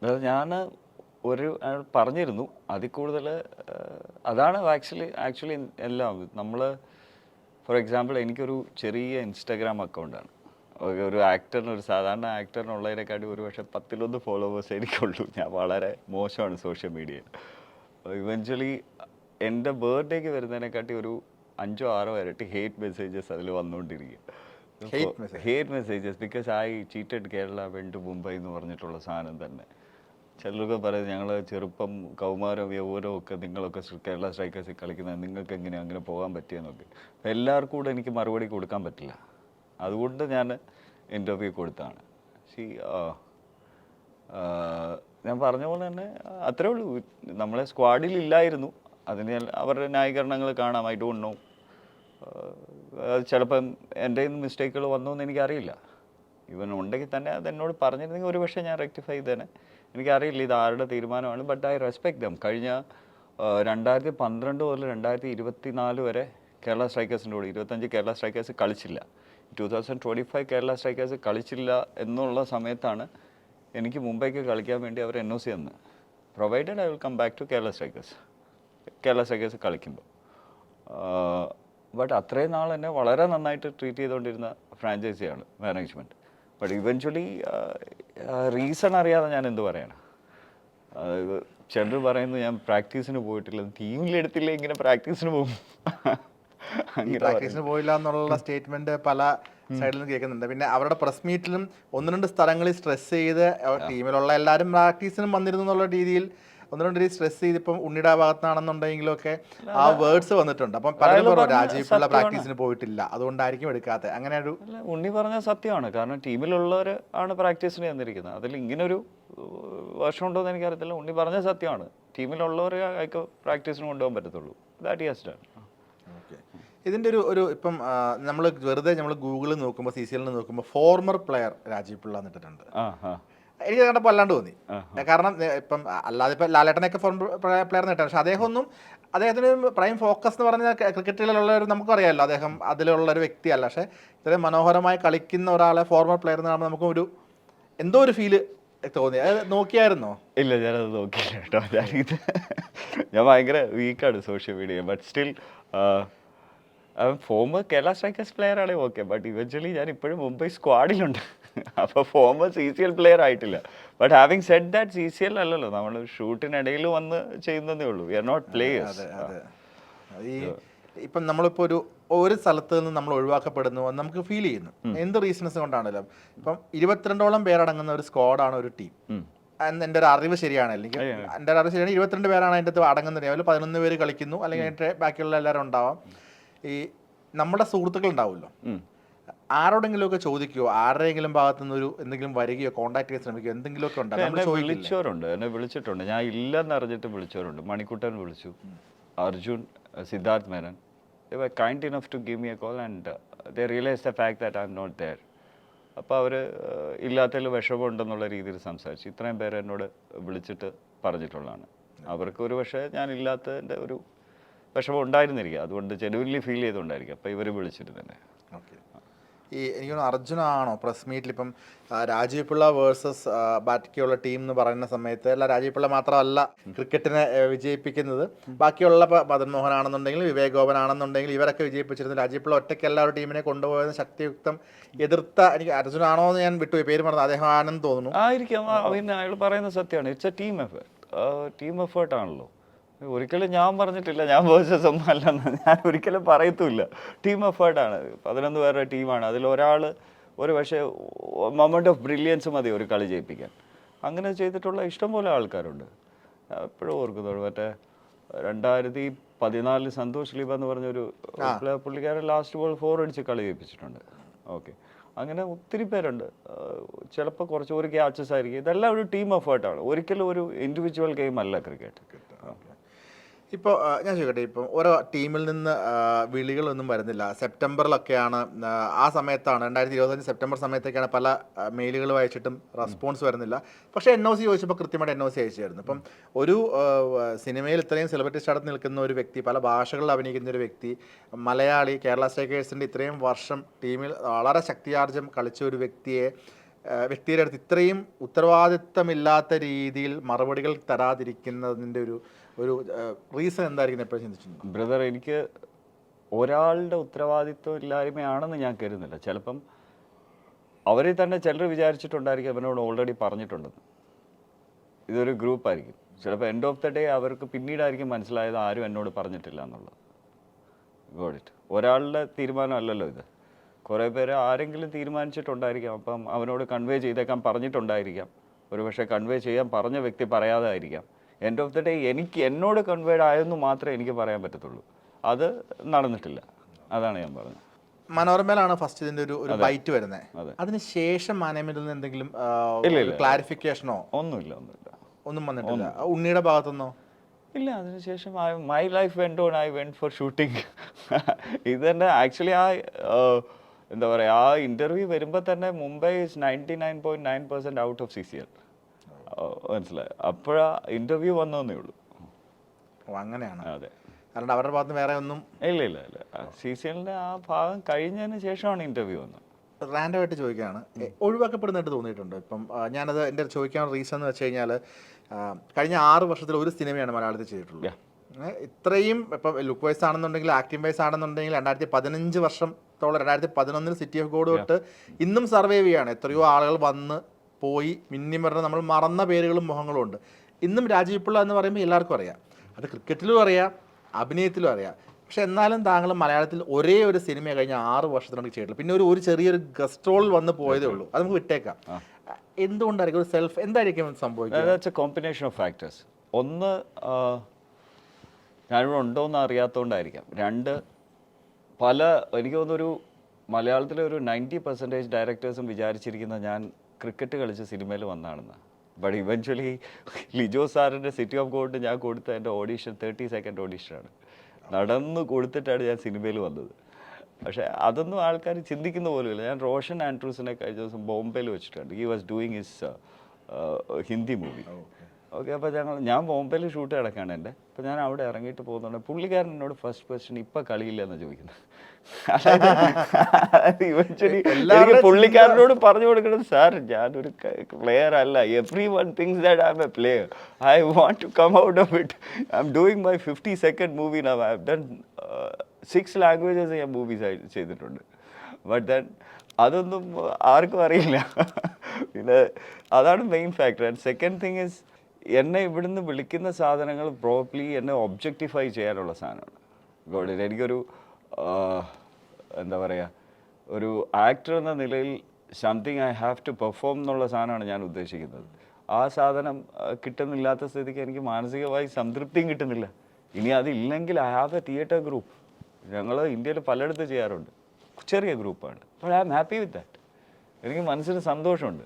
അതായത് ഞാൻ പറഞ്ഞിരുന്നു അതിൽ കൂടുതൽ അതാണ് ആക്ച്വലി എല്ലാം നമ്മൾ ഫോർ എക്സാമ്പിൾ എനിക്കൊരു ചെറിയ ഇൻസ്റ്റാഗ്രാം അക്കൗണ്ടാണ്. ഒരു ആക്ടറിന് ഒരു സാധാരണ ആക്ടറിനുള്ളതിനെക്കാട്ടി ഒരു പക്ഷേ 10-11 ഫോളോവേഴ്സ് എനിക്കുള്ളൂ. ഞാൻ വളരെ മോശമാണ് സോഷ്യൽ മീഡിയയിൽ. ഇവഞ്ച്വലി എൻ്റെ ബർത്ത്ഡേക്ക് വരുന്നതിനെക്കാട്ടി ഒരു 5-6 ഇരട്ടി ഹേറ്റ് മെസ്സേജസ് അതിൽ വന്നുകൊണ്ടിരിക്കുക. Hate messages because I cheated Kerala went to Mumbai എന്ന് പറഞ്ഞിട്ടുള്ള സാധനം തന്നെ. ചിലരൊക്കെ പറയുന്നത് ഞങ്ങൾ ചെറുപ്പം കൗമാരം യൗവനവും ഒക്കെ നിങ്ങളൊക്കെ കേരള സ്ട്രൈക്കേഴ്സിൽ കളിക്കുന്നത് നിങ്ങൾക്ക് എങ്ങനെയാണ് അങ്ങനെ പോകാൻ പറ്റിയെന്നൊക്കെ. അപ്പം എല്ലാവർക്കും കൂടെ എനിക്ക് മറുപടി കൊടുക്കാൻ പറ്റില്ല. അതുകൊണ്ട് ഞാൻ ഇൻ്റർവ്യൂ കൊടുത്താണ്. ഞാൻ പറഞ്ഞ പോലെ തന്നെ അത്രേ ഉള്ളൂ. നമ്മളെ സ്ക്വാഡിൽ ഇല്ലായിരുന്നു. അതിന് അവരുടെ ന്യായീകരണങ്ങൾ കാണാം. I don't know. ചിലപ്പം എൻ്റെ മിസ്റ്റേക്കുകൾ വന്നു എന്ന് എനിക്കറിയില്ല. ഇവൻ ഉണ്ടെങ്കിൽ തന്നെ അതെന്നോട് പറഞ്ഞിരുന്നെങ്കിൽ ഒരു പക്ഷേ ഞാൻ റെക്ടിഫൈ ചെയ്തേനെ. എനിക്കറിയില്ല ഇത് ആരുടെ തീരുമാനമാണ്. But I respect them. കഴിഞ്ഞ 2012 മുതൽ 2024 വരെ കേരള സ്ട്രൈക്കേഴ്സിൻ്റെ കൂടെ 25 കേരള സ്ട്രൈക്കേഴ്സ് കളിച്ചില്ല. 2025 കേരള സ്ട്രൈക്കേഴ്സ് കളിച്ചില്ല എന്നുള്ള സമയത്താണ് എനിക്ക് മുംബൈക്ക് കളിക്കാൻ വേണ്ടി അവർ NOC തന്നു. Provided I will come back to Kerala strikers കളിക്കുമ്പോൾ. ബട്ട് അത്രയും നാൾ എന്നെ വളരെ നന്നായിട്ട് ട്രീറ്റ് ചെയ്തുകൊണ്ടിരുന്ന ഫ്രാഞ്ചൈസിയാണ് മാനേജ്മെൻറ്റ്. ബട്ട് ഇവഞ്ച്വലി റീസൺ അറിയാതെ ഞാൻ എന്ത് പറയാനാണ്. ചിലർ പറയുന്നു ഞാൻ പ്രാക്ടീസിന് പോയിട്ടില്ല, ടീമിലെടുത്തില്ല, ഇങ്ങനെ പ്രാക്ടീസിന് പോകും. പ്രാക്ടീസിന് പോയില്ല എന്നുള്ള സ്റ്റേറ്റ്മെന്റ് പല സൈഡിൽ നിന്ന് കേൾക്കുന്നുണ്ട്. പിന്നെ അവരുടെ പ്രസ് മീറ്റിലും 1-2 സ്ഥലങ്ങളിൽ സ്ട്രെസ് ചെയ്ത് ടീമിലുള്ള എല്ലാവരും പ്രാക്ടീസിനും വന്നിരുന്നു എന്നുള്ള രീതിയിൽ 1-2 രീതി സ്ട്രെസ് ചെയ്ത് ഇപ്പം ഉണ്ണിയുടെ ഭാഗത്താണെന്നുണ്ടെങ്കിലും ഒക്കെ ആ വേർഡ്സ് വന്നിട്ടുണ്ട്. അപ്പം പലരും പറഞ്ഞു രാജീവ് പിള്ള പ്രാക്ടീസിന് പോയിട്ടില്ല അതുകൊണ്ടായിരിക്കും എടുക്കാത്തത്. അങ്ങനെ ഒരു ഉണ്ണി പറഞ്ഞ സത്യമാണ്. കാരണം ടീമിലുള്ളവർ ആണ് പ്രാക്ടീസിന് ചെന്നിരിക്കുന്നത്. അതിൽ ഇങ്ങനൊരു വർഷം ഉണ്ടോ എന്ന് എനിക്കറിയത്തില്ല. ഉണ്ണി പറഞ്ഞ സത്യമാണ്. ടീമിലുള്ളവർ അയക്ക് പ്രാക്ടീസിന് കൊണ്ടുപോകാൻ പറ്റത്തുള്ളൂ. That yes done. ഇതിൻ്റെ ഒരു ഇപ്പം നമ്മൾ വെറുതെ നമ്മൾ ഗൂഗിളിൽ നോക്കുമ്പോൾ CCL നോക്കുമ്പോൾ ഫോർമർ പ്ലെയർ രാജീവ് പിള്ള എന്നിട്ടുണ്ട്. എനിക്ക് കണ്ടപ്പോൾ അല്ലാണ്ട് തോന്നി. കാരണം ഇപ്പം അല്ലാതെ ഇപ്പം ലാലേട്ടനൊക്കെ ഫോർമർ പ്ലെയർ നേട്ടാണ്. പക്ഷെ അദ്ദേഹത്തിന് പ്രൈം ഫോക്കസ് എന്ന് പറഞ്ഞാൽ ക്രിക്കറ്റിലുള്ള ഒരു നമുക്കറിയാമല്ലോ, അദ്ദേഹം അതിലുള്ള ഒരു വ്യക്തിയല്ല. പക്ഷേ ഇത്രയും മനോഹരമായി കളിക്കുന്ന ഒരാളെ ഫോർമർ പ്ലെയർ എന്ന് പറയുമ്പോൾ നമുക്കൊരു എന്തോ ഒരു ഫീല് തോന്നി. അത് നോക്കിയായിരുന്നോ? ഇല്ല, ഞാനത് നോക്കിയില്ല കേട്ടോ. ഞാൻ ഭയങ്കര വീക്കാണ് social media. But still former Kerala strikers player ആണെങ്കിൽ ഓക്കെ. ബട്ട് ഇവഞ്ച്വലി ഞാൻ ഇപ്പോഴും മുംബൈ സ്ക്വാഡിലുണ്ട്. അപ്പോൾ ഫോമർ CCL പ്ലെയർ ആയിട്ടില്ല. But having said that CCL അല്ലല്ലോ, നമ്മൾ ഷൂട്ടിനിടയിൽ വന്ന് ചെയ്യുന്നതേ ഉള്ളൂ. We are not players. ഈ ഇപ്പം നമ്മളിപ്പോൾ ഒരു സ്ഥലത്ത് നിന്ന് നമ്മൾ ഒഴിവാക്കപ്പെടുന്നു എന്ന് നമുക്ക് ഫീൽ ചെയ്യുന്നു. എന്ത് റീസൺസ് കൊണ്ടാണല്ലോ. ഇപ്പം 22ഓളം പേരടങ്ങുന്ന ഒരു സ്ക്വാഡാണ് ഒരു ടീം. എൻ്റെ ഒരു അറിവ് ശരിയാണ്, അല്ലെങ്കിൽ എൻ്റെ ഒരു അറിവ് ശരിയാണ്, 22 പേരാണ് അതിൻ്റെ അകത്ത് അടങ്ങുന്നത്. അതിൽ 11 പേര് കളിക്കുന്നു, അല്ലെങ്കിൽ അതിൻ്റെ ബാക്കിയുള്ള എല്ലാവരും ഉണ്ടാവാം. ഈ നമ്മുടെ സുഹൃത്തുക്കൾ ഉണ്ടാവുമല്ലോ, ആരോടെങ്കിലുമൊക്കെ ചോദിക്കുകയോ ആരുടെയെങ്കിലും ഭാഗത്തുനിന്ന് എന്തെങ്കിലും വരികയോ കോൺടാക്ട് ചെയ്യാൻ ശ്രമിക്കുകയോ എന്തെങ്കിലുമൊക്കെ ഉണ്ടോ? വിളിച്ചവരുണ്ട്, എന്നെ വിളിച്ചിട്ടുണ്ട്. ഞാൻ ഇല്ലെന്ന് അറിഞ്ഞിട്ട് വിളിച്ചവരുണ്ട്. മണിക്കുട്ടൻ വിളിച്ചു, Arjun, Siddharth Menon. They were kind enough to give me a call and they realized the fact that I'm not there. അപ്പോൾ അവർ ഇല്ലാത്തതിൽ വിഷമമുണ്ടെന്നുള്ള രീതിയിൽ സംസാരിച്ചു. ഇത്രയും പേര് എന്നോട് വിളിച്ചിട്ട് പറഞ്ഞിട്ടുള്ളതാണ്. അവർക്ക് ഒരു പക്ഷേ ഞാൻ ഇല്ലാത്തതിൻ്റെ ഒരു വിഷമം ഉണ്ടായിരുന്നിരിക്കുക. അതുകൊണ്ട് ജെനുവിൻലി ഫീൽ ചെയ്തുകൊണ്ടായിരിക്കും അപ്പോൾ ഇവർ വിളിച്ചിട്ട് തന്നെ. എനിക്ക് തോന്നുന്നു അർജുനാണോ പ്രസ് മീറ്റിൽ ഇപ്പം രാജീവ് പിള്ള വേഴ്സസ് ബാക്കിയുള്ള ടീം എന്ന് പറയുന്ന സമയത്ത് അല്ല, രാജീവ് പിള്ള മാത്രമല്ല ക്രിക്കറ്റിനെ വിജയിപ്പിക്കുന്നത്, ബാക്കിയുള്ള മദൻ മോഹൻ ആണെന്നുണ്ടെങ്കിൽ വിവേക് ഗോപൻ ആണെന്നുണ്ടെങ്കിൽ ഇവരൊക്കെ വിജയിപ്പിച്ചിരുന്നു. രാജീവ് പിള്ള ഒറ്റയ്ക്കല്ല ഒരു ടീമിനെ കൊണ്ടുപോയത് ശക്തിയുക്തം എതിർത്ത, എനിക്ക് അർജുനാണോ എന്ന് ഞാൻ വിട്ടുപോയി, പേര് പറഞ്ഞത് അദ്ദേഹം ആണെന്ന് തോന്നുന്നു. ആയിരിക്കും. അയാൾ പറയുന്നത് സത്യമാണ്. ഇറ്റ്സ് എ ടീം എഫേർട്ടാണല്ലോ. ഒരിക്കലും ഞാൻ പറഞ്ഞിട്ടില്ല ഞാൻ വേഴ്സസ് ഒന്നും അല്ലെന്ന് ഞാൻ ഒരിക്കലും പറയത്തുമില്ല. ടീം എഫേർട്ടാണ്. 11 പേരുടെ ടീമാണ്. അതിലൊരാൾ ഒരു പക്ഷേ മൊമെൻ്റ് ഓഫ് ബ്രില്യൻസ് മതി ഒരു കളി ജയിപ്പിക്കാൻ. അങ്ങനെ ചെയ്തിട്ടുള്ള ഇഷ്ടംപോലെ ആൾക്കാരുണ്ട്. എപ്പോഴും ഓർക്കുന്നുള്ളൂ, മറ്റേ 2014 സന്തോഷ് ലീബ എന്ന് പറഞ്ഞൊരു പുള്ളിക്കാരൻ ലാസ്റ്റ് ബോൾ 4 അടിച്ച് കളി ജയിപ്പിച്ചിട്ടുണ്ട്. ഓക്കെ, അങ്ങനെ ഒത്തിരി പേരുണ്ട്. ചിലപ്പോൾ കുറച്ച് ഒരു ക്യാച്ചസ് ആയിരിക്കും. ഇതെല്ലാം ഒരു ടീം എഫേർട്ടാണ്, ഒരിക്കലും ഒരു ഇൻഡിവിജ്വൽ ഗെയിം അല്ല ക്രിക്കറ്റ്. ഇപ്പോൾ ഞാൻ ചോദിക്കട്ടെ, ഇപ്പം ഓരോ ടീമിൽ നിന്ന് വിളികളൊന്നും വരുന്നില്ല. സെപ്റ്റംബറിലൊക്കെയാണ്, ആ സമയത്താണ് 2025 സെപ്റ്റംബർ സമയത്തൊക്കെയാണ് പല മെയിലുകൾ വായിച്ചിട്ടും റെസ്പോൺസ് വരുന്നില്ല. പക്ഷേ NOC ചോദിച്ചപ്പോൾ കൃത്യമായിട്ട് NOC അയച്ചായിരുന്നു. ഇപ്പം ഒരു സിനിമയിൽ ഇത്രയും സെലിബ്രിറ്റി സ്റ്റാർട്ട് നിൽക്കുന്ന ഒരു വ്യക്തി, പല ഭാഷകളിൽ അഭിനയിക്കുന്ന ഒരു വ്യക്തി, മലയാളി, കേരള സ്ട്രൈക്കേഴ്സിൻ്റെ ഇത്രയും വർഷം ടീമിൽ വളരെ ശക്തിയാർജ്ജം കളിച്ച ഒരു വ്യക്തിയെ വ്യക്തിയുടെ അടുത്ത് ഇത്രയും ഉത്തരവാദിത്തമില്ലാത്ത രീതിയിൽ മറുപടികൾ തരാതിരിക്കുന്നതിൻ്റെ ഒരു റീസൺ എന്തായിരിക്കും എപ്പോഴും ചിന്തിച്ചിട്ടുണ്ട്? ബ്രദർ, എനിക്ക് ഒരാളുടെ ഉത്തരവാദിത്വം ഇല്ലായ്മയാണെന്ന് ഞാൻ കരുതുന്നില്ല. ചിലപ്പം അവരെ തന്നെ ചിലർ വിചാരിച്ചിട്ടുണ്ടായിരിക്കും അവനോട് ഓൾറെഡി പറഞ്ഞിട്ടുണ്ടെന്ന്. ഇതൊരു ഗ്രൂപ്പായിരിക്കും. ചിലപ്പോൾ എൻഡ് ഓഫ് ദ ഡേ അവർക്ക് പിന്നീടായിരിക്കും മനസ്സിലായത് ആരും എന്നോട് പറഞ്ഞിട്ടില്ല എന്നുള്ളത്. God it. ഒരാളുടെ തീരുമാനമല്ലല്ലോ ഇത്. കുറേ പേര് ആരെങ്കിലും തീരുമാനിച്ചിട്ടുണ്ടായിരിക്കാം. അപ്പം അവനോട് കൺവേ ചെയ്തേക്കാൻ പറഞ്ഞിട്ടുണ്ടായിരിക്കാം. ഒരു പക്ഷേ കൺവേ ചെയ്യാൻ പറഞ്ഞ വ്യക്തി പറയാതെ ആയിരിക്കാം. എൻഡ് ഓഫ് ദ ഡേ എന്നോട് കൺവേഡ് ആയെന്ന് മാത്രമേ എനിക്ക് പറയാൻ പറ്റത്തുള്ളൂ. അത് നടന്നിട്ടില്ല. അതാണ് ഞാൻ പറഞ്ഞത്. മനോരമയിലാണ് ഫസ്റ്റ് ഇതിന്റെ ഒരു ബൈറ്റ് വരുന്നത്. അതിനുശേഷം മാനേജ്മെന്റിൽ നിന്ന് എന്തെങ്കിലും ക്ലാരിഫിക്കേഷനോ ഒന്നുമില്ല. ഒന്നും വന്നിട്ടില്ല ഉണ്ണിയുടെ ഭാഗത്തുനിന്നോ? ഇല്ല. അതിനുശേഷം my life went on. I went four shooting. ഇത് തന്നെ ആക്ച്വലി എന്താ പറയുക, ആ ഇൻ്റർവ്യൂ വരുമ്പോൾ തന്നെ Mumbai is 99.9% out of CCL. മനസ്സിലായി. അപ്പോഴാ ഇൻ്റർവ്യൂ വന്നതേ ഉള്ളൂ. അങ്ങനെയാണ്. അതെ. കാരണം അവരുടെ ഭാഗത്ത് വേറെ ഒന്നും ഇല്ല. CCLന്റെ ആ ഭാഗം കഴിഞ്ഞതിന് ശേഷമാണ് ഇൻ്റർവ്യൂ വന്നത്. റാൻഡമായിട്ട് ചോദിക്കുകയാണ്, ഒഴിവാക്കപ്പെടുന്നതായിട്ട് തോന്നിയിട്ടുണ്ട്. ഇപ്പം ഞാനത് എൻ്റെ ചോദിക്കാൻ റീസൺ എന്ന് വെച്ച് കഴിഞ്ഞാൽ കഴിഞ്ഞ 6 വർഷത്തിൽ ഒരു സിനിമയാണ് മലയാളത്തിൽ ചെയ്തിട്ടുള്ളത്. ഇത്രയും ഇപ്പം ലുക്ക് വൈസ് ആണെന്നുണ്ടെങ്കിൽ ആക്ടിംഗ് വൈസ് ആണെന്നുണ്ടെങ്കിൽ 2015 വർഷത്തോളം 2011 സിറ്റി ഓഫ് ഗോഡ് തൊട്ട് ഇന്നും സർവൈവ് ചെയ്യാണ്. എത്രയോ ആളുകൾ വന്ന് പോയി മിന്നി മറന്ന് നമ്മൾ മറന്ന പേരുകളും മുഖങ്ങളും ഉണ്ട്. ഇന്നും രാജീവ് പിള്ള എന്ന് പറയുമ്പോൾ എല്ലാവർക്കും അറിയാം. അത് ക്രിക്കറ്റിലും അറിയാം, അഭിനയത്തിലും അറിയാം. പക്ഷെ എന്നാലും താങ്കൾ മലയാളത്തിൽ ഒരേ ഒരു സിനിമ കഴിഞ്ഞ 6 വർഷത്തിനോട് ചെയ്തിട്ടുള്ളൂ. പിന്നെ ഒരു ചെറിയൊരു ഗസ്റ്റ് റോൾ വന്ന് പോയതേ ഉള്ളൂ. അത് നമുക്ക് വിട്ടേക്കാം. എന്തുകൊണ്ടായിരിക്കും ഒരു സെൽഫ് എന്തായിരിക്കും സംഭവിക്കുന്നത്? That's A combination of factors. ഒന്ന്, ഞാനിവിടെ ഉണ്ടോയെന്ന് അറിയാത്തതുകൊണ്ടായിരിക്കാം. രണ്ട്, എനിക്ക് തോന്നുന്നൊരു മലയാളത്തിലെ ഒരു 90% ഡയറക്ടേഴ്സും വിചാരിച്ചിരിക്കുന്ന ഞാൻ ക്രിക്കറ്റ് കളിച്ച് സിനിമയിൽ വന്നതാണെന്ന്. ബട്ട് ഇവൻച്വലി ലിജോ സാറിൻ്റെ സിറ്റി ഓഫ് ഗോഡ് ഞാൻ കൊടുത്ത എൻ്റെ ഓഡീഷൻ 30 സെക്കൻഡ് ഓഡീഷനാണ്. നടന്നു കൊടുത്തിട്ടാണ് ഞാൻ സിനിമയിൽ വന്നത്. പക്ഷേ അതൊന്നും ആൾക്കാർ ചിന്തിക്കുന്ന പോലുമില്ല. ഞാൻ റോഷൻ ആൻഡ്രൂസിനെ കഴിഞ്ഞ ദിവസം ബോംബെയിൽ വെച്ചിട്ടുണ്ട്. He was doing his Hindi movie. Okay. അപ്പോൾ ഞാൻ ബോംബെയിൽ ഷൂട്ട് കിടക്കാണ് എൻ്റെ. അപ്പോൾ ഞാൻ അവിടെ ഇറങ്ങിയിട്ട് പോകുന്നുണ്ട്. പുള്ളിക്കാരൻ എന്നോട് ഫസ്റ്റ് ക്വസ്റ്റ്യൻ ഇപ്പം കളിയില്ല എന്ന് ചോദിക്കുന്നത്. ഇവൻച്വലി എനിക്ക് പുള്ളിക്കാരനോട് പറഞ്ഞു കൊടുക്കണം, സാർ ഞാനൊരു പ്ലെയർ അല്ല. Everyone thinks that I'm a player. I want to come out of it. I'm doing my 50 second movie now. I have done 6 languages ഞാൻ മൂവീസ് ചെയ്തിട്ടുണ്ട്. ബട്ട് ദെൻ അതൊന്നും ആർക്കും അറിയില്ല. പിന്നെ അതാണ് main factor. And second thing is, എന്നെ ഇവിടുന്ന് വിളിക്കുന്ന സാധനങ്ങൾ പ്രോപ്പർലി എന്നെ ഒബ്ജക്റ്റിഫൈ ചെയ്യാനുള്ള സാധനമാണ്. ഗോഡ്. എനിക്കൊരു എന്താ പറയുക, ഒരു ആക്ടർ എന്ന നിലയിൽ something I have to perform എന്നുള്ള സാധനമാണ് ഞാൻ ഉദ്ദേശിക്കുന്നത്. ആ സാധനം കിട്ടുന്നില്ലാത്ത സ്ഥിതിക്ക് എനിക്ക് മാനസികമായി സംതൃപ്തിയും കിട്ടുന്നില്ല. ഇനി അതില്ലെങ്കിൽ I have a theatre group. ഞങ്ങൾ ഇന്ത്യയിൽ പലയിടത്ത് ചെയ്യാറുണ്ട്. ചെറിയ ഗ്രൂപ്പാണ്. But I am happy with that. എനിക്ക് മനസ്സിന് സന്തോഷമുണ്ട്.